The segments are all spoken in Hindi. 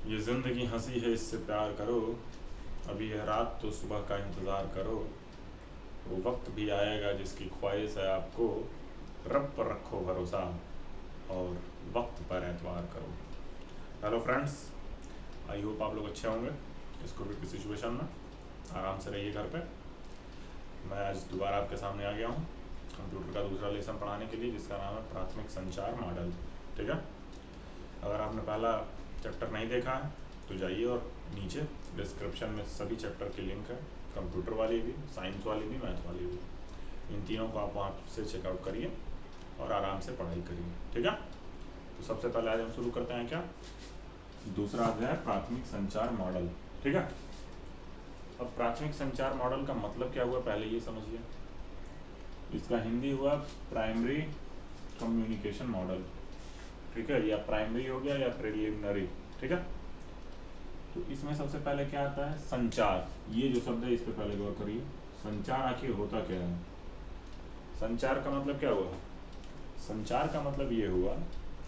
ये ज़िंदगी हंसी है इससे प्यार करो, अभी है रात तो सुबह का इंतज़ार करो, वो वक्त भी आएगा जिसकी ख्वाहिश है आपको, रब पर रखो भरोसा और वक्त पर एतवार करो। हेलो फ्रेंड्स, आई होप आप लोग अच्छे होंगे इस कोविड की सिचुएशन में। आराम से रहिए घर पे। मैं आज दोबारा आपके सामने आ गया हूँ कंप्यूटर का दूसरा लेसन पढ़ाने के लिए, जिसका नाम है प्राथमिक संचार मॉडल। ठीक है, अगर आपने पहला चैप्टर नहीं देखा है तो जाइए और नीचे डिस्क्रिप्शन में सभी चैप्टर की लिंक है, कंप्यूटर वाली भी, साइंस वाली भी, मैथ वाली भी। इन तीनों को आप वहाँ से चेकआउट करिए और आराम से पढ़ाई करिए। ठीक है, तो सबसे पहले आज हम शुरू करते हैं क्या, दूसरा अध्याय प्राथमिक संचार मॉडल। ठीक है, अब प्राथमिक संचार मॉडल का मतलब क्या हुआ पहले ये समझिए। इसका हिंदी हुआ प्राइमरी कम्युनिकेशन मॉडल। ठीक है, या प्राइमरी हो गया या प्रिलिमिनरी। ठीक है, तो इसमें सबसे पहले क्या आता है, संचार। ये जो शब्द है इस पे पहले गौर करिए। संचार आखिर होता क्या है? संचार का मतलब क्या हुआ? संचार का मतलब ये हुआ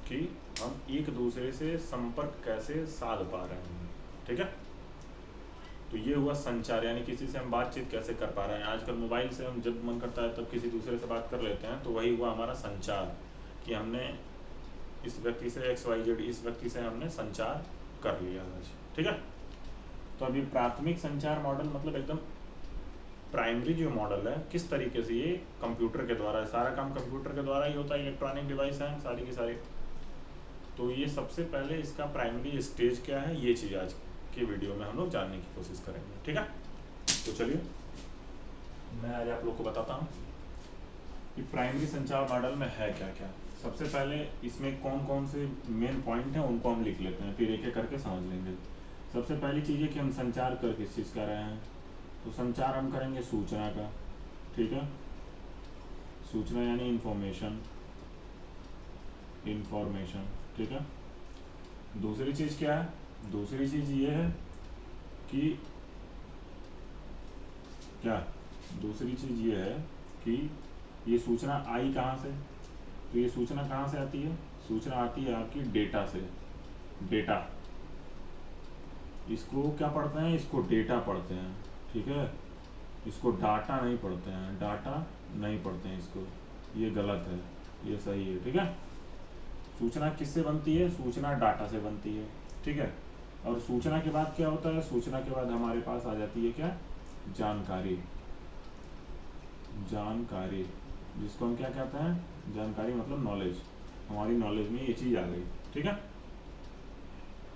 कि हम एक दूसरे से संपर्क कैसे साध पा रहे हैं। ठीक है, तो ये हुआ संचार, यानी किसी से हम बातचीत कैसे कर पा रहे हैं। आजकल मोबाइल से हम जब मन करता है तब किसी दूसरे से बात कर लेते हैं, तो वही हुआ हमारा संचार, कि हमने इस व्यक्ति से XYZ, इस व्यक्ति से हमने संचार कर लिया आज। ठीक है, तो अभी प्राथमिक संचार मॉडल मतलब एकदम प्राइमरी जो मॉडल है, किस तरीके से ये कंप्यूटर के द्वारा, सारा काम कंप्यूटर के द्वारा ही होता है, इलेक्ट्रॉनिक डिवाइस हैं सारी की सारी। तो ये सबसे पहले इसका प्राइमरी स्टेज क्या है, ये चीज़ आज के वीडियो में हम लोग जानने की कोशिश करेंगे। ठीक है, तो चलिए मैं आज आप लोग को बताता हूँ कि प्राइमरी संचार मॉडल में है क्या क्या। सबसे पहले इसमें कौन कौन से मेन पॉइंट हैं उनको हम लिख लेते हैं, फिर एक एक करके समझ लेंगे। सबसे पहली चीज़ है कि हम संचार कर किस चीज़ कर रहे हैं। तो संचार हम करेंगे सूचना का। ठीक है, सूचना यानी इंफॉर्मेशन, इंफॉर्मेशन। ठीक है, दूसरी चीज़ क्या है? दूसरी चीज़ ये है कि क्या, दूसरी चीज़ ये है कि ये सूचना आई कहाँ से। तो ये सूचना कहाँ से आती है? सूचना आती है आपकी डेटा से। डेटा, इसको क्या पढ़ते हैं? इसको डेटा पढ़ते हैं। ठीक है, इसको डाटा नहीं पढ़ते हैं, डाटा नहीं पढ़ते हैं इसको, ये गलत है, ये सही है। ठीक है, सूचना किससे बनती है? सूचना डाटा से बनती है। ठीक है, और सूचना के बाद क्या होता है? सूचना के बाद हमारे पास आ जाती है क्या? जानकारी। जानकारी, जिसको हम क्या कहते हैं? जानकारी मतलब नॉलेज। हमारी नॉलेज में ये चीज़ आ गई। ठीक है,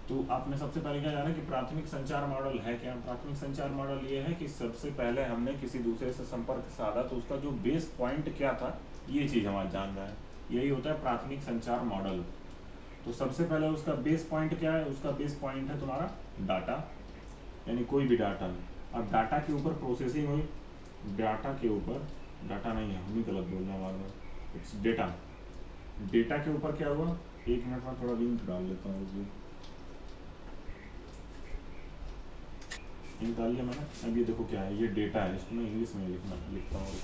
तो आपने सबसे पहले क्या जाना कि प्राथमिक संचार मॉडल है क्या। प्राथमिक संचार मॉडल ये है कि सबसे पहले हमने किसी दूसरे से संपर्क साधा, तो उसका जो बेस पॉइंट क्या था, ये चीज़ हम आज जान रहे हैं। यही होता है प्राथमिक संचार मॉडल। तो सबसे पहले उसका बेस पॉइंट क्या है? उसका बेस पॉइंट है तुम्हारा डाटा, यानी कोई भी डाटा। अब डाटा के ऊपर प्रोसेसिंग हुई, डाटा के ऊपर, डाटा नहीं है, हम ही गलत बोल रहे हैं बार बार, इट्स डेटा। डेटा के ऊपर क्या हुआ? एक मिनट में थोड़ा लिंक डाल लेता हूँ उसमें, निकाल लिया मैंने। अब ये देखो क्या है, ये डेटा है, इसको मैं इंग्लिश में लिखता हूँ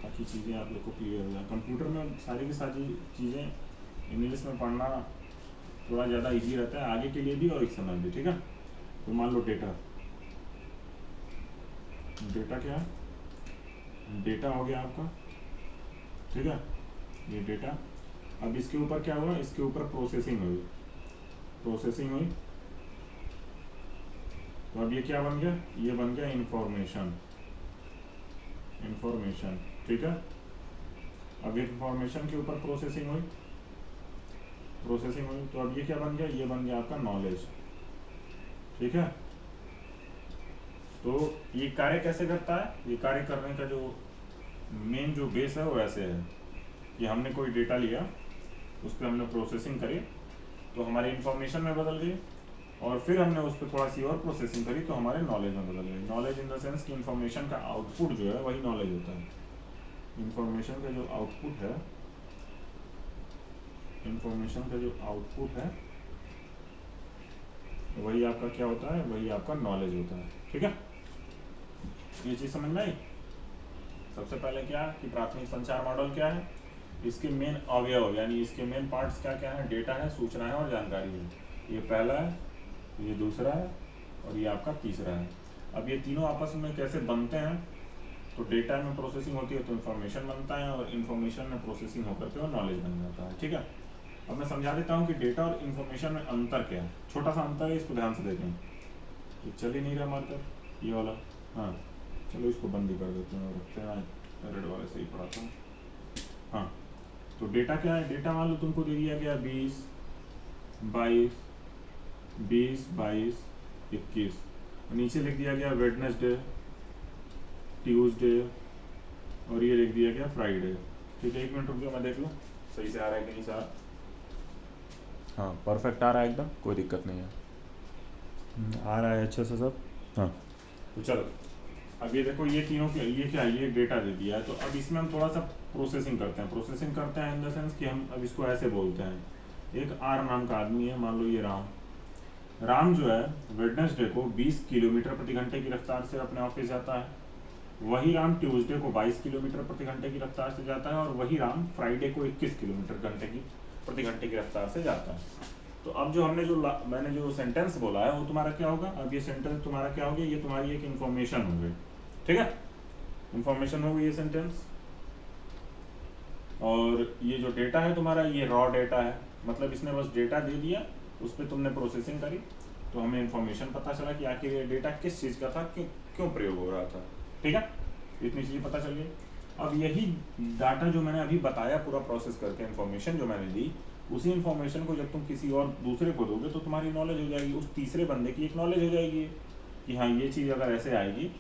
ताकि चीज़ें आप लोग को क्लियर हो जाए। कंप्यूटर में सारी की सारी चीज़ें इंग्लिश में पढ़ना थोड़ा ज़्यादा इजी रहता है, आगे के लिए भी और इस समय भी। ठीक है, तो मान लो डेटा, डेटा क्या है? डेटा हो गया आपका। ठीक है, ये डेटा। अब इसके ऊपर क्या हुआ? इसके ऊपर प्रोसेसिंग हुई, प्रोसेसिंग हुई, तो अब ये क्या बन गया? ये बन गया इंफॉर्मेशन, इंफॉर्मेशन। ठीक है, अब इंफॉर्मेशन के ऊपर प्रोसेसिंग हुई, प्रोसेसिंग हुई, तो अब ये क्या बन गया? ये बन गया आपका नॉलेज। ठीक है, तो ये कार्य कैसे करता है? ये कार्य करने का जो मेन जो बेस है वो ऐसे है कि हमने कोई डेटा लिया, उस पर हमने प्रोसेसिंग करी, तो हमारी इंफॉर्मेशन में बदल गई, और फिर हमने उस पर थोड़ा सी और प्रोसेसिंग करी तो हमारे नॉलेज में बदल गई। नॉलेज इन द सेंस कि इंफॉर्मेशन का आउटपुट जो है वही नॉलेज होता है। इंफॉर्मेशन का जो आउटपुट है, इंफॉर्मेशन का जो आउटपुट है वही आपका क्या होता है? वही आपका नॉलेज होता है। ठीक है, ये चीज़ समझ में आई। सबसे पहले क्या कि प्राथमिक संचार मॉडल क्या है, इसके मेन अवयव यानी इसके मेन पार्ट्स क्या क्या है? डेटा है, सूचना है और जानकारी है। ये पहला है, ये दूसरा है और ये आपका तीसरा है। अब ये तीनों आपस में कैसे बनते हैं, तो डेटा में प्रोसेसिंग होती है तो इन्फॉर्मेशन बनता है, और इन्फॉर्मेशन में प्रोसेसिंग होकर के वो नॉलेज बन जाता है। ठीक है, अब मैं समझा देता हूँ कि डेटा और इन्फॉर्मेशन में अंतर क्या है। छोटा सा अंतर है, इसको ध्यान से देखें। ये चल ही नहीं रहा मार्कर, ये वाला। हाँ चलो इसको बंद ही कर देते हैं और रखते हैं, रेड वाले से ही पढ़ाता हूँ। हाँ, तो डेटा क्या है, डेटा मान लो तुमको दे दिया गया 20, 22, 21, नीचे लिख दिया गया वेडनेसडे, ट्यूसडे, और ये लिख दिया गया फ्राइडे। ठीक है, 1 मिनट रुक जाओ, मैं देख लूँ सही से आ रहा है कि नहीं सर। हाँ परफेक्ट आ रहा है एकदम, कोई दिक्कत नहीं है, आ रहा है अच्छे से सब। हाँ तो चलो, अब ये देखो, ये तीनों के ये क्या है, ये डेटा दे दिया है। तो अब इसमें हम थोड़ा सा प्रोसेसिंग करते हैं इन द सेंस कि हम अब इसको ऐसे बोलते हैं। एक आर नाम का आदमी है, मान लो ये राम जो है वेडनेसडे को 20 किलोमीटर प्रति घंटे की रफ्तार से अपने ऑफिस जाता है। वही राम ट्यूसडे को 22 किलोमीटर प्रति घंटे की रफ्तार से जाता है, और वही राम फ्राइडे को 21 किलोमीटर प्रति घंटे की रफ्तार से जाता है। तो अब जो मैंने जो सेंटेंस बोला है वो तुम्हारा क्या होगा, अब ये सेंटेंस तुम्हारा क्या हो गया, ये तुम्हारी एक इन्फॉर्मेशन हो गई। ठीक है, इन्फॉर्मेशन हो गई ये सेंटेंस। और ये जो डेटा है तुम्हारा, ये रॉ डेटा है, मतलब इसने बस डेटा दे दिया, उस पर तुमने प्रोसेसिंग करी, तो हमें इन्फॉर्मेशन पता चला कि आखिर ये डेटा किस चीज़ का था, क्यों प्रयोग हो रहा था। ठीक है, इतनी चीज़ें पता चल गई। अब यही डाटा जो मैंने अभी बताया पूरा प्रोसेस करके, इन्फॉर्मेशन जो मैंने दी, उसी इन्फॉर्मेशन को जब तुम किसी और दूसरे को दोगे तो तुम्हारी नॉलेज हो जाएगी, उस तीसरे बंदे की एक नॉलेज हो जाएगी कि हाँ ये चीज़ अगर ऐसे आएगी।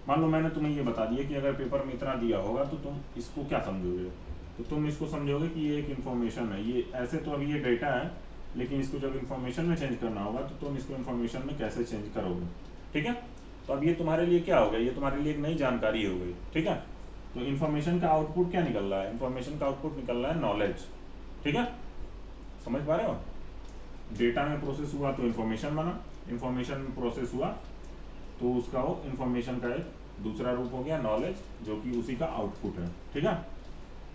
मान लो मैंने तुम्हें ये बता दिया कि अगर पेपर में इतना दिया होगा तो तुम इसको क्या समझोगे, तो तुम इसको समझोगे कि ये एक इन्फॉर्मेशन है। ये ऐसे तो अभी ये डेटा है, लेकिन इसको जब इन्फॉर्मेशन में चेंज करना होगा तो तुम इसको इन्फॉर्मेशन में कैसे चेंज करोगे। ठीक है, तो अब ये तुम्हारे लिए क्या हो गया, ये तुम्हारे लिए एक नई जानकारी हो गई। ठीक है, तो इन्फॉर्मेशन का आउटपुट क्या निकल रहा है, इन्फॉर्मेशन का आउटपुट निकल रहा है नॉलेज। ठीक है, समझ पा रहे हो, डेटा में प्रोसेस हुआ तो इन्फॉर्मेशन बना, इन्फॉर्मेशन में प्रोसेस हुआ तो उसका वो इन्फॉर्मेशन का एक दूसरा रूप हो गया नॉलेज, जो कि उसी का आउटपुट है। ठीक है,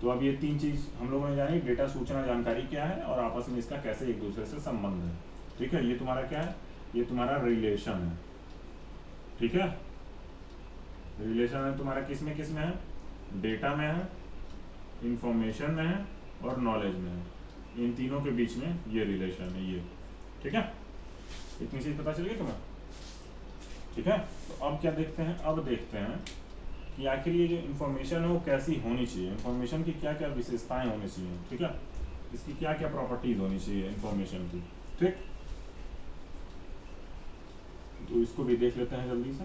तो अब ये तीन चीज हम लोगों ने जानी, डेटा सूचना जानकारी क्या है और आपस में इसका कैसे एक दूसरे से संबंध है। ठीक है, ये तुम्हारा क्या है, ये तुम्हारा रिलेशन है। ठीक है, रिलेशन है तुम्हारा किस में है, डेटा में है, इंफॉर्मेशन में है और नॉलेज में है। इन तीनों के बीच में ये रिलेशन है ये। ठीक है, इतनी चीज पता चल गई तुम्हें। ठीक है, तो अब क्या देखते हैं, अब देखते हैं कि आखिर ये जो इन्फॉर्मेशन है वो कैसी होनी चाहिए, इन्फॉर्मेशन की क्या क्या विशेषताएं होनी चाहिए। ठीक है, इसकी क्या क्या प्रॉपर्टीज होनी चाहिए इन्फॉर्मेशन की। ठीक, तो इसको भी देख लेते हैं जल्दी से,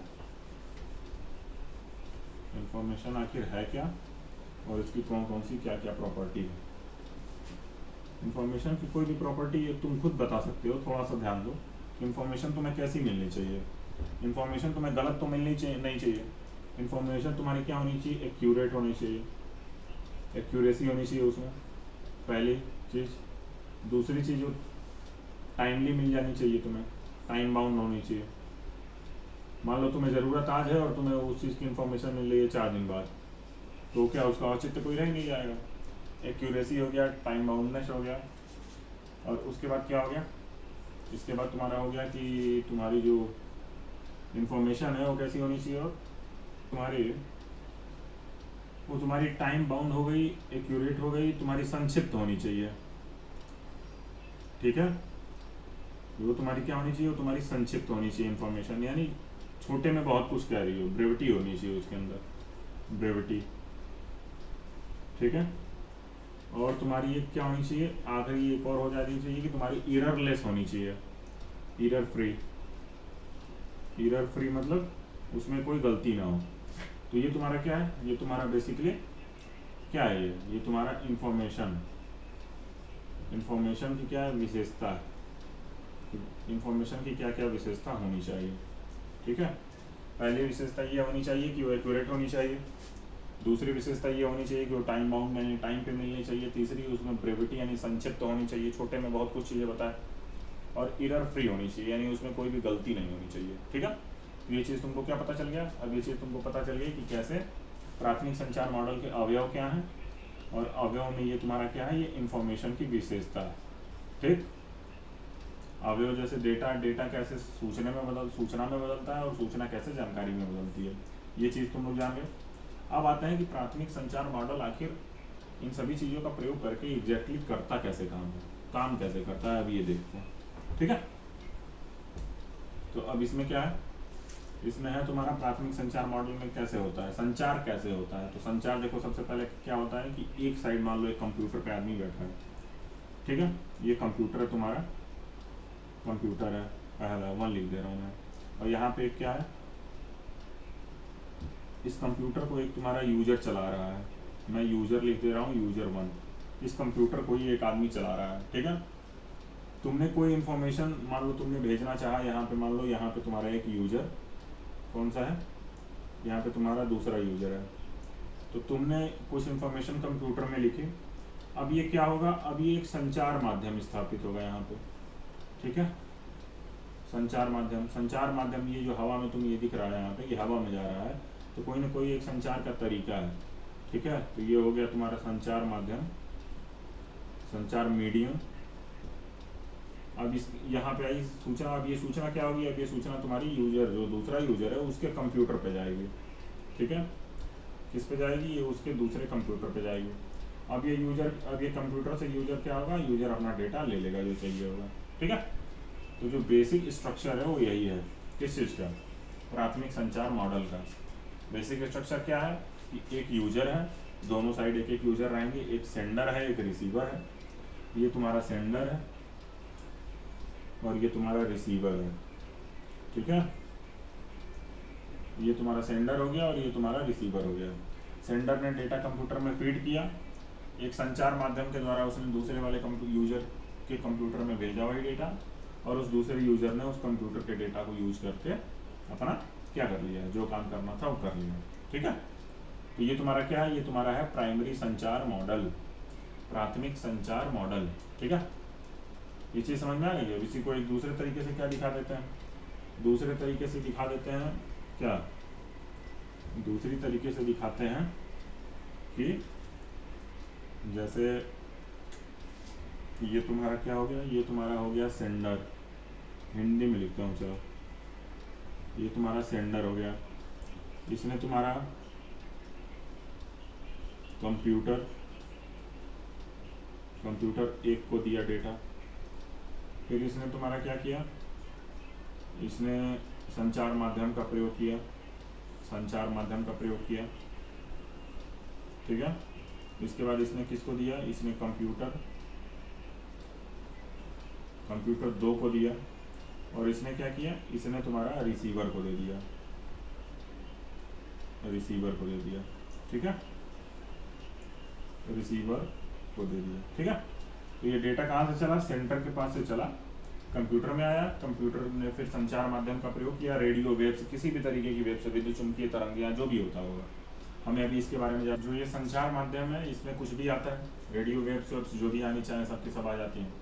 इन्फॉर्मेशन आखिर है क्या और इसकी कौन कौन सी क्या क्या प्रॉपर्टी है। इन्फॉर्मेशन की कोई भी प्रॉपर्टी तुम खुद बता सकते हो, थोड़ा सा ध्यान दो। इन्फॉर्मेशन तुम्हें कैसी मिलनी चाहिए, इन्फॉर्मेशन तुम्हें गलत तो मिलनी चाहिए नहीं चाहिए। इन्फॉर्मेशन तुम्हारी क्या होनी चाहिए, एक्यूरेट होनी चाहिए, एक्यूरेसी होनी चाहिए उसमें, पहली चीज़। दूसरी चीज़, टाइमली मिल जानी चाहिए तुम्हें, टाइम बाउंड होनी चाहिए। मान लो तुम्हें ज़रूरत आज है और तुम्हें उस चीज़ की इन्फॉर्मेशन मिल रही है 4 दिन बाद, तो क्या उसका औचित्य कोई रह नहीं जाएगा। एक्यूरेसी हो गया, टाइम बाउंडनेस हो गया, और उसके बाद क्या हो गया, इसके बाद तुम्हारा हो गया कि तुम्हारी जो इन्फॉर्मेशन है वो कैसी होनी चाहिए, और तुम्हारी टाइम बाउंड हो गई, एक्यूरेट हो गई, तुम्हारी संक्षिप्त होनी चाहिए। ठीक है, वो तुम्हारी क्या होनी चाहिए, वो तुम्हारी संक्षिप्त होनी चाहिए इन्फॉर्मेशन, यानी छोटे में बहुत कुछ कह रही हो, ब्रेविटी होनी चाहिए उसके अंदर, ब्रेविटी। ठीक है, और तुम्हारी एक क्या होनी चाहिए, आखिरी एक और हो जानी चाहिए कि तुम्हारी एररलेस होनी चाहिए, एरर फ्री। एरर फ्री मतलब उसमें कोई गलती ना हो। तो ये तुम्हारा क्या है, ये तुम्हारा बेसिकली क्या है, ये तुम्हारा इन्फॉर्मेशन की क्या है विशेषता है, इन्फॉर्मेशन की क्या क्या विशेषता होनी चाहिए। ठीक है, पहली विशेषता ये होनी चाहिए कि वो एक्यूरेट होनी चाहिए, दूसरी विशेषता ये होनी चाहिए कि वो टाइम बाउंड यानी टाइम पे मिलनी चाहिए, तीसरी उसमें ब्रेविटी यानी संक्षिप्त होनी चाहिए, छोटे में बहुत कुछ चीज़ें बताए, और एरर फ्री होनी चाहिए यानी उसमें कोई भी गलती नहीं होनी चाहिए। ठीक है, तो ये चीज़ तुमको क्या पता चल गया, अब ये चीज़ तुमको पता चल गई कि कैसे प्राथमिक संचार मॉडल के अवयव क्या हैं, और अवयव में ये तुम्हारा क्या है, ये इन्फॉर्मेशन की विशेषता है। ठीक, अवयव जैसे डेटा, डेटा कैसे सूचना में बदलता है और सूचना कैसे जानकारी में बदलती है, ये चीज़ तुम लोग जान गए। अब आते हैं कि प्राथमिक संचार मॉडल आखिर इन सभी चीज़ों का प्रयोग करके एग्जैक्टली करता कैसे काम है, काम कैसे करता है, अब ये देखते हैं। ठीक है, तो अब इसमें क्या है, इसमें है तुम्हारा प्राथमिक संचार मॉडल में कैसे होता है, संचार कैसे होता है। तो संचार देखो, सबसे पहले क्या होता है कि एक साइड मान लो एक कंप्यूटर पे आदमी बैठा है, ठीक है, ये कंप्यूटर है तुम्हारा, कंप्यूटर है, पहला 1 लिख दे रहा हूँ मैं, और यहाँ पे क्या है, इस कंप्यूटर को एक तुम्हारा यूजर चला रहा है, मैं यूजर लिख दे रहा हूँ, यूजर 1। इस कंप्यूटर को ही एक आदमी चला रहा है, ठीक है। तुमने कोई इन्फॉर्मेशन मान लो तुमने भेजना चाहा, यहाँ पे मान लो यहाँ पे तुम्हारा एक यूजर कौन सा है, यहाँ पे तुम्हारा दूसरा यूजर है, तो तुमने कुछ इन्फॉर्मेशन कंप्यूटर में लिखी। अब ये क्या होगा, अब ये एक संचार माध्यम स्थापित होगा यहाँ पे, ठीक है, संचार माध्यम। संचार माध्यम ये जो हवा में तुम्हें ये दिख रहा है यहाँ पे, ये हवा में जा रहा है, तो कोई ना कोई एक संचार का तरीका है, ठीक है। तो ये हो गया तुम्हारा संचार माध्यम, संचार मीडियम। अब इस यहाँ पे आई सूचना, अब ये सूचना क्या होगी, अब ये सूचना तुम्हारी यूजर, जो दूसरा यूजर है उसके कंप्यूटर पे जाएगी, ठीक है, किस पे जाएगी, ये उसके दूसरे कंप्यूटर पे जाएगी। अब ये यूजर, अब ये कंप्यूटर से यूजर क्या होगा, यूजर अपना डेटा ले लेगा जो चाहिए होगा, ठीक है। तो जो बेसिक स्ट्रक्चर है वो यही है, किस चीज़ का, प्राथमिक संचार मॉडल का। बेसिक स्ट्रक्चर क्या है कि एक यूजर है, दोनों साइड एक एक यूजर रहेंगे, एक सेंडर है एक रिसीवर है, ये तुम्हारा सेंडर है और ये तुम्हारा रिसीवर है, ठीक है, ये तुम्हारा सेंडर हो गया और ये तुम्हारा रिसीवर हो गया। सेंडर ने डेटा कंप्यूटर में फीड किया, एक संचार माध्यम के द्वारा उसने दूसरे वाले यूजर के कंप्यूटर में भेजा वही डेटा, और उस दूसरे यूजर ने उस कंप्यूटर के डेटा को यूज करके अपना क्या कर लिया, जो काम करना था वो कर लिया, ठीक है। तो ये तुम्हारा क्या है, ये तुम्हारा है प्राइमरी संचार मॉडल, प्राथमिक संचार मॉडल, ठीक है। ये चीज़ समझ में आ गई है। इसी को एक दूसरे तरीके से क्या दिखा देते हैं, दूसरे तरीके से दिखा देते हैं क्या, दूसरी तरीके से दिखाते हैं कि जैसे ये तुम्हारा क्या हो गया, ये तुम्हारा हो गया सेंडर, हिंदी में लिखता हूँ चलो, ये तुम्हारा सेंडर हो गया, इसने तुम्हारा कंप्यूटर एक को दिया डेटा, फिर इसने तुम्हारा क्या किया, इसने संचार माध्यम का प्रयोग किया, संचार माध्यम का प्रयोग किया, ठीक है। इसके बाद इसने किसको दिया, इसने कंप्यूटर 2 को दिया, और इसने क्या किया, इसने तुम्हारा रिसीवर को दे दिया, रिसीवर को दे दिया, ठीक है, रिसीवर को दे दिया, ठीक है। तो ये डेटा कहाँ से चला, सेंटर के पास से चला, कंप्यूटर में आया, कंप्यूटर ने फिर संचार माध्यम का प्रयोग किया, रेडियो वेव्स, किसी भी तरीके की वेव्स, विद्युत चुम्बकीय तरंग जो भी होता होगा, हमें अभी इसके बारे में जो ये संचार माध्यम है इसमें कुछ भी आता है, रेडियो वेव्स जो भी आनी चाहे सबकी सब आ जाती हैं।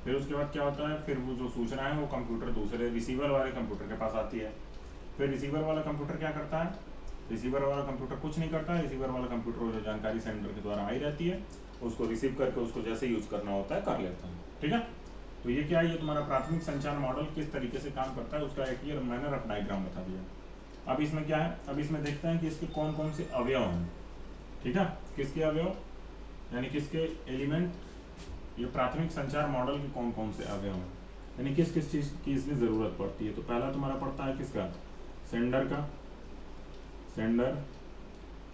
फिर उसके बाद क्या होता है, फिर वो जो सूचना है वो कंप्यूटर दूसरे रिसीवर वाले कंप्यूटर के पास आती है, फिर रिसीवर वाला कंप्यूटर क्या करता है, रिसीवर वाला कंप्यूटर कुछ नहीं करता है, रिसीवर वाला कंप्यूटर जो जानकारी सेंडर के द्वारा आई रहती है उसको रिसीव करके उसको जैसे यूज करना होता है कर लेता है, ठीक है। तो ये क्या है, ये तुम्हारा प्राथमिक संचार मॉडल किस तरीके से काम करता है उसका एक ये मैनर ऑफ डायग्राम बता दिया। अब इसमें क्या है, अब इसमें देखते हैं कि इसके कौन कौन से अवयव हैं, ठीक है, किसके अवयव यानी किसके एलिमेंट, ये प्राथमिक संचार मॉडल के कौन कौन से अवयव हैं, यानी किस किस चीज़ की इसमें ज़रूरत पड़ती है। तो पहला तुम्हारा पड़ता है किसका, सेंडर का, सेंडर,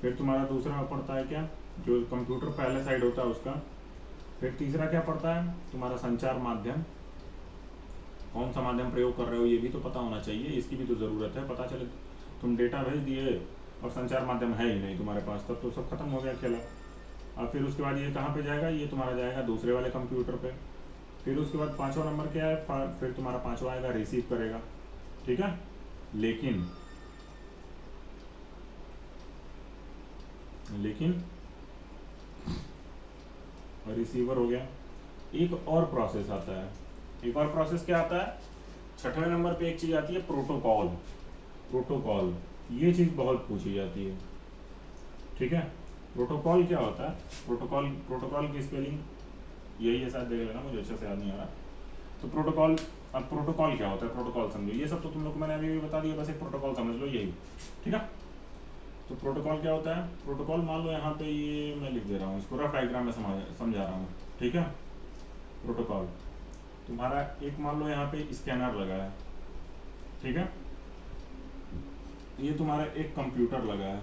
फिर तुम्हारा दूसरा पड़ता है क्या, जो कंप्यूटर पहले साइड होता है उसका, फिर तीसरा क्या पड़ता है तुम्हारा संचार माध्यम, कौन सा माध्यम प्रयोग कर रहे हो ये भी तो पता होना चाहिए, इसकी भी तो ज़रूरत है, पता चले तुम डेटा भेज दिए और संचार माध्यम है ही नहीं तुम्हारे पास, तब तो सब खत्म हो गया खेला। अब फिर उसके बाद ये कहाँ पे जाएगा, ये तुम्हारा जाएगा दूसरे वाले कंप्यूटर पे, फिर उसके बाद 5वां नंबर क्या है, फिर तुम्हारा 5वां आएगा रिसीव करेगा, ठीक है। लेकिन रिसीवर हो गया, एक और प्रोसेस आता है, एक और प्रोसेस क्या आता है, 6वें नंबर पे एक चीज़ आती है प्रोटोकॉल, प्रोटोकॉल ये चीज़ बहुत पूछी जाती है, ठीक है। प्रोटोकॉल क्या होता है, प्रोटोकॉल की स्पेलिंग यही है शायद, देख लेना मुझे अच्छे से याद नहीं आ रहा। तो प्रोटोकॉल अब प्रोटोकॉल क्या होता है, प्रोटोकॉल समझो, ये सब तो तुम लोग को मैंने अभी भी बता दिया, बस एक प्रोटोकॉल समझ लो यही, ठीक है। तो प्रोटोकॉल क्या होता है, प्रोटोकॉल मान लो यहाँ पे ये मैं लिख दे रहा हूँ, इसको रफ डायग्राम में समझा रहा हूँ, ठीक है। प्रोटोकॉल तुम्हारा एक मान लो यहाँ पे स्कैनर लगा है, ठीक है, ये तुम्हारा एक कंप्यूटर लगा है,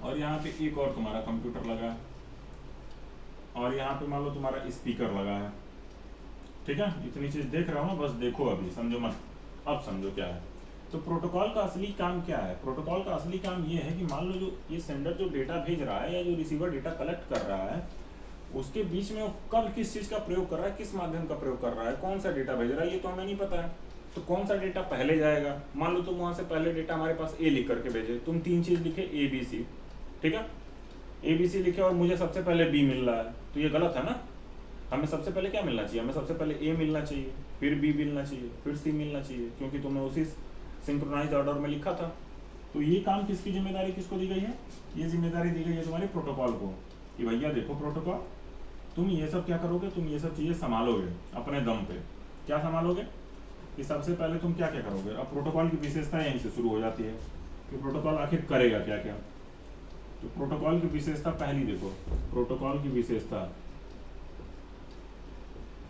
और यहाँ पे एक और तुम्हारा कंप्यूटर लगा है, और यहाँ पे मान लो तुम्हारा स्पीकर लगा है, ठीक है। इतनी चीज देख रहा हूँ ना, बस देखो अभी, समझो मत, अब समझो क्या है। तो प्रोटोकॉल का असली काम क्या है, प्रोटोकॉल का असली काम ये है कि मान लो जो ये सेंडर जो डेटा भेज रहा है या जो रिसीवर डेटा कलेक्ट कर रहा है, उसके बीच में वो कब किस चीज का प्रयोग कर रहा है, किस माध्यम का प्रयोग कर रहा है, कौन सा डेटा भेज रहा है, ये तो हमें नहीं पता है। तो कौन सा डेटा पहले जाएगा, मान लो तुम वहां से पहले डेटा हमारे पास ए लिख करके भेजे, तुम 3 चीज लिखे ए बी सी, ठीक है, ए बी सी लिखे और मुझे सबसे पहले बी मिल रहा है, तो ये गलत है ना। हमें सबसे पहले क्या मिलना चाहिए, हमें सबसे पहले ए मिलना चाहिए, फिर बी मिलना चाहिए, फिर सी मिलना चाहिए, क्योंकि तुमने उसी सिंक्रोनाइज ऑर्डर में लिखा था। तो ये काम किसकी जिम्मेदारी किसको दी गई है, ये जिम्मेदारी दी गई है तुम्हारे प्रोटोकॉल को, कि भैया देखो प्रोटोकॉल, तुम ये सब क्या करोगे, तुम ये सब चीजें संभालोगे अपने दम पे। क्या संभालोगे कि सबसे पहले तुम क्या क्या करोगे। अब प्रोटोकॉल की विशेषता यहीं से शुरू हो जाती है कि प्रोटोकॉल आखिर करेगा क्या क्या। तो प्रोटोकॉल की विशेषता पहली देखो, प्रोटोकॉल की विशेषता,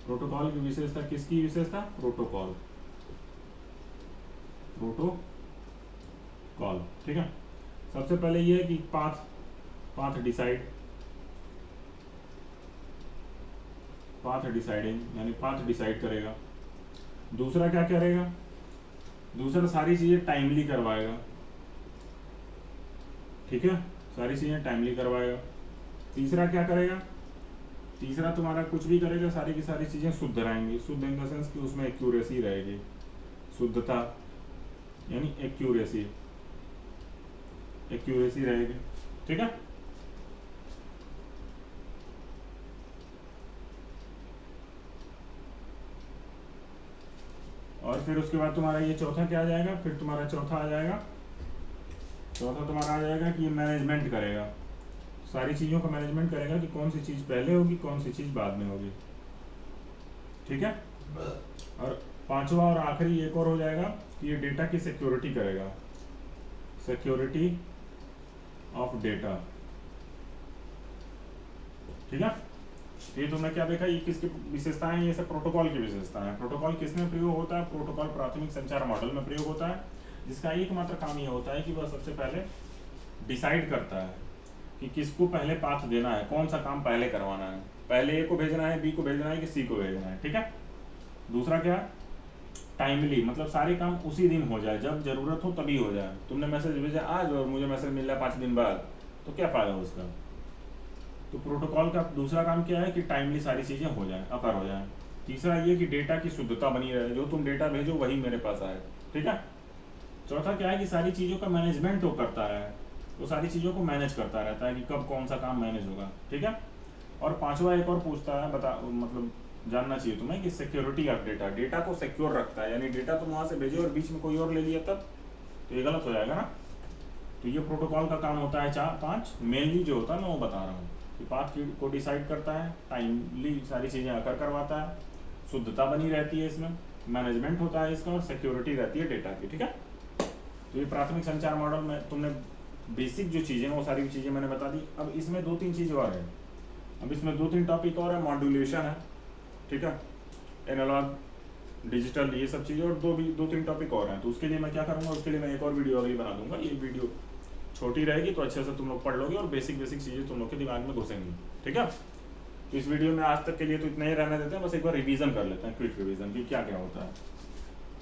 प्रोटोकॉल की विशेषता किसकी विशेषता, प्रोटोकॉल, प्रोटोकॉल, ठीक है। सबसे पहले ये है कि पाथ डिसाइड, पाथ डिसाइडिंग यानी पाथ डिसाइड करेगा। दूसरा क्या करेगा, दूसरा सारी चीजें टाइमली करवाएगा, ठीक है, सारी चीजें टाइमली करवाएगा। तीसरा क्या करेगा, तीसरा तुम्हारा कुछ भी करेगा सारी की सारी चीजें शुद्ध रहेंगी, शुद्ध इन द सेंस कि उसमें एक्यूरेसी रहेगी, शुद्धता यानी एक्यूरेसी, एक्यूरेसी रहेगी, ठीक है। और फिर उसके बाद तुम्हारा ये चौथा क्या आ जाएगा, फिर तुम्हारा चौथा आ जाएगा, चौथा तुम्हारा आ जाएगा कि ये मैनेजमेंट करेगा, सारी चीजों का मैनेजमेंट करेगा कि कौन सी चीज पहले होगी कौन सी चीज बाद में होगी, ठीक है। और पांचवा और आखिरी एक और हो जाएगा कि ये डेटा की सिक्योरिटी करेगा, सिक्योरिटी ऑफ डेटा, ठीक है। ये तुमने क्या देखा, ये किसकी विशेषताएं, ये सब प्रोटोकॉल की विशेषताएं हैं। प्रोटोकॉल किसमें प्रयोग होता है, प्रोटोकॉल प्राथमिक संचार मॉडल में प्रयोग होता है, जिसका एकमात्र काम ये होता है कि वह सबसे पहले डिसाइड करता है कि किसको पहले पाथ देना है, कौन सा काम पहले करवाना है, पहले ए को भेजना है, बी को भेजना है कि सी को भेजना है, ठीक है। दूसरा क्या, टाइमली, मतलब सारे काम उसी दिन हो जाए, जब जरूरत हो तभी हो जाए। तुमने मैसेज भेजा आज और मुझे मैसेज मिल रहा है 5 दिन बाद, तो क्या फायदा उसका। तो प्रोटोकॉल का दूसरा काम क्या है कि टाइमली सारी चीजें हो जाएं, अकर हो जाएं। तीसरा ये कि डेटा की शुद्धता बनी रहे, जो तुम डेटा भेजो वही मेरे पास आए, ठीक है। चौथा क्या है कि सारी चीजों का मैनेजमेंट वो करता है, वो सारी चीजों को मैनेज करता रहता है कि कब कौन सा काम मैनेज होगा, ठीक है। और पांचवा एक और पूछता है, बता मतलब जानना चाहिए तुम्हें कि सिक्योरिटी ऑफ डेटा, डेटा को सिक्योर रखता है, यानी डेटा तुम वहां से भेजो और बीच में कोई और ले लिया तब तो ये गलत हो जाएगा ना। तो ये प्रोटोकॉल का काम होता है 4-5 मेनली जो होता है मैं वो बता रहा हूँ कि पाथ को डिसाइड करता है, टाइमली सारी चीजें आकर करवाता है, शुद्धता बनी रहती है इसमें, मैनेजमेंट होता है इसका, और सिक्योरिटी रहती है डेटा की, ठीक है। तो ये प्राथमिक संचार मॉडल में तुमने बेसिक जो चीजें वो सारी चीजें मैंने बता दी। अब इसमें 2-3 चीज और है, अब इसमें 2-3 टॉपिक और है, मॉड्यूलेशन है, ठीक है, एनालॉग डिजिटल ये सब चीज़ें, और 2-3 टॉपिक और हैं। तो उसके लिए मैं क्या करूँगा, उसके लिए मैं एक और वीडियो अगली बना दूंगा। ये वीडियो छोटी रहेगी तो अच्छे से तुम लोग पढ़ लोगे और बेसिक चीज़ें तुम लोग के दिमाग में घुसेंगी, ठीक है। तो इस वीडियो में आज तक के लिए तो इतना ही रहने देते हैं, बस एक बार रिवीजन कर लेते हैं, क्विक रिवीजन की क्या क्या होता है।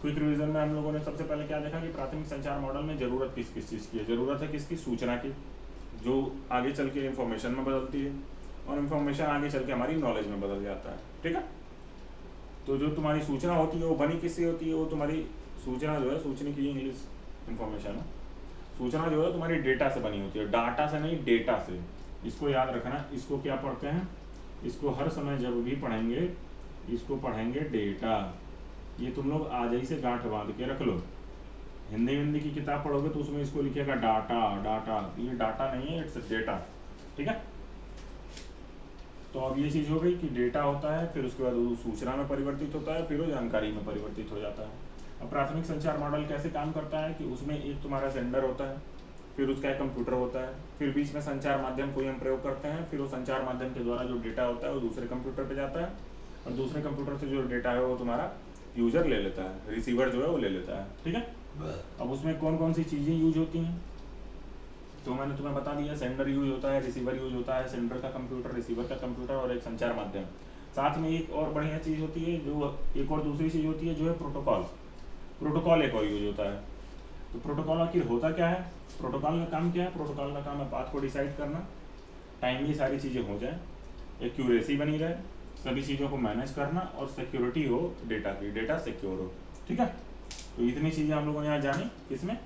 क्विक रिवीजन में हम लोगों ने सबसे पहले क्या देखा कि प्राथमिक संचार मॉडल में जरूरत किस किस चीज़ की है, जरूरत है किसकी, सूचना की, जो आगे चल के इंफॉर्मेशन में बदलती है, और इन्फॉर्मेशन आगे चल के हमारी नॉलेज में बदल जाता है, ठीक है। तो जो तुम्हारी सूचना होती है वो बनी किससे होती है, वो तुम्हारी सूचना जो है, सूचना की इंग्लिश इंफॉर्मेशन है, सूचना जो है तुम्हारी डेटा से बनी होती है, डाटा से नहीं डेटा से। इसको याद रखना, इसको क्या पढ़ते हैं, इसको हर समय जब भी पढ़ेंगे इसको पढ़ेंगे डेटा। ये तुम लोग आज ही से गांठ बांध के रख लो, हिंदी की किताब पढ़ोगे तो उसमें इसको लिखेगा डाटा, डाटा, ये डाटा नहीं है, इट्स डेटा, ठीक है। तो अब ये चीज़ हो गई कि डेटा होता है, फिर उसके बाद वो सूचना में परिवर्तित होता है, फिर वो जानकारी में परिवर्तित हो जाता है। अब प्राथमिक संचार मॉडल कैसे काम करता है कि उसमें एक तुम्हारा सेंडर होता है, फिर उसका एक कंप्यूटर होता है, फिर बीच में संचार माध्यम कोई हम प्रयोग करते हैं, फिर वो संचार माध्यम के द्वारा जो डेटा होता है वो दूसरे कंप्यूटर पे जाता है, और दूसरे कंप्यूटर से जो डेटा है वो तुम्हारा यूजर ले लेता है, रिसीवर जो है वो ले लेता है। ठीक है, अब उसमें कौन कौन सी चीज़ें यूज होती हैं तो मैंने तुम्हें बता दिया। सेंडर यूज होता है, रिसीवर यूज होता है, सेंडर का कंप्यूटर, रिसीवर का कंप्यूटर, और एक संचार माध्यम। साथ में एक और बढ़िया चीज़ होती है, जो एक और दूसरी चीज़ होती है जो है प्रोटोकॉल। प्रोटोकॉल एक और यूज होता है। तो प्रोटोकॉल आखिर होता क्या है? प्रोटोकॉल का काम क्या है? प्रोटोकॉल का काम है पाथ को डिसाइड करना, टाइमली सारी चीज़ें हो जाए, एक्यूरेसी बनी रहे, सभी चीज़ों को मैनेज करना, और सिक्योरिटी हो डेटा की, डेटा सिक्योर हो। ठीक है, तो इतनी चीज़ें हम लोगों ने यहाँ जानी किसमें,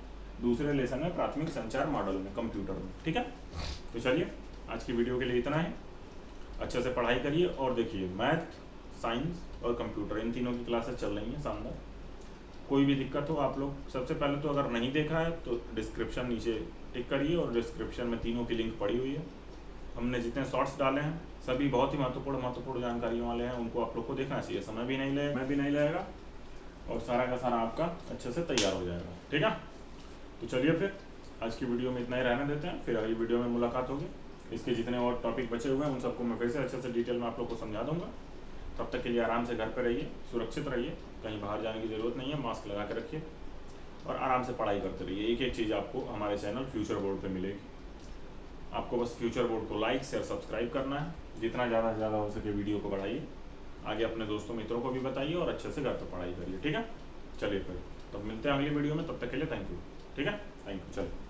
दूसरे लेसन में, प्राथमिक संचार मॉडल में, कंप्यूटर में। ठीक है, तो चलिए आज की वीडियो के लिए इतना है। अच्छे से पढ़ाई करिए, और देखिए मैथ, साइंस और कंप्यूटर इन तीनों की क्लासेस चल रही हैं शानदार। कोई भी दिक्कत हो आप लोग सबसे पहले तो अगर नहीं देखा है तो डिस्क्रिप्शन नीचे टिक करिए, और डिस्क्रिप्शन में तीनों की लिंक पड़ी हुई है। हमने जितने शॉर्ट्स डाले हैं सभी बहुत ही महत्वपूर्ण जानकारियों वाले हैं, उनको आप लोग को देखना चाहिए। समय भी नहीं लगेगा और सारा का सारा आपका अच्छे से तैयार हो जाएगा। ठीक है, तो चलिए फिर आज की वीडियो में इतना ही रहने देते हैं, फिर अगली वीडियो में मुलाकात होगी। इसके जितने और टॉपिक बचे हुए हैं उन सबको मैं फिर से अच्छे से डिटेल में आप लोग को समझा दूंगा। तब तक के लिए आराम से घर पर रहिए, सुरक्षित रहिए, कहीं बाहर जाने की ज़रूरत नहीं है, मास्क लगा के रखिए और आराम से पढ़ाई करते रहिए। एक एक चीज़ आपको हमारे चैनल फ्यूचर बोर्ड पे मिलेगी। आपको बस फ्यूचर बोर्ड को लाइक शेयर सब्सक्राइब करना है, जितना ज़्यादा से ज़्यादा हो सके वीडियो को बढ़ाइए, आगे अपने दोस्तों मित्रों को भी बताइए, और अच्छे से घर पर पढ़ाई करिए। ठीक है, चलिए फिर तब मिलते हैं अगली वीडियो में, तब तक के लिए थैंक यू। ठीक है, थैंक यू, चलिए।